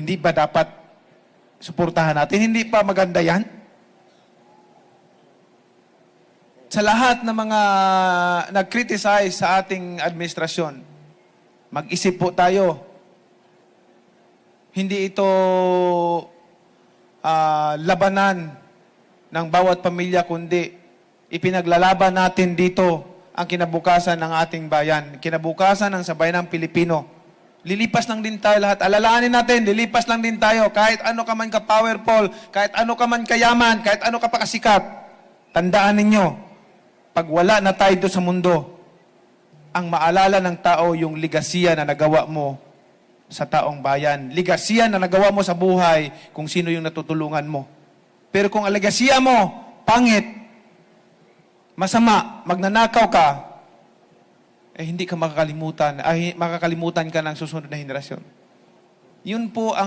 Hindi ba dapat suportahan natin? Hindi pa maganda yan? Sa lahat ng mga nag-criticize sa ating administrasyon, mag-isip po tayo. Hindi ito labanan ng bawat pamilya, kundi ipinaglalaban natin dito ang kinabukasan ng ating bayan, kinabukasan ng sabayanang Pilipino. Lilipas lang din tayo lahat. Alalahanin natin, lilipas lang din tayo. Kahit ano ka man ka-powerful, kahit ano ka man kayaman, kahit ano ka pa kasikat, tandaan ninyo, pag wala na tayo doon sa mundo, ang maalala ng tao yung ligasiya na nagawa mo sa taong bayan. Ligasiya na nagawa mo sa buhay kung sino yung natutulungan mo. Pero kung ang ligasiya mo, pangit, masama, magnanakaw ka, hindi ka makakalimutan, makakalimutan ka ng susunod na henerasyon. Yun po ang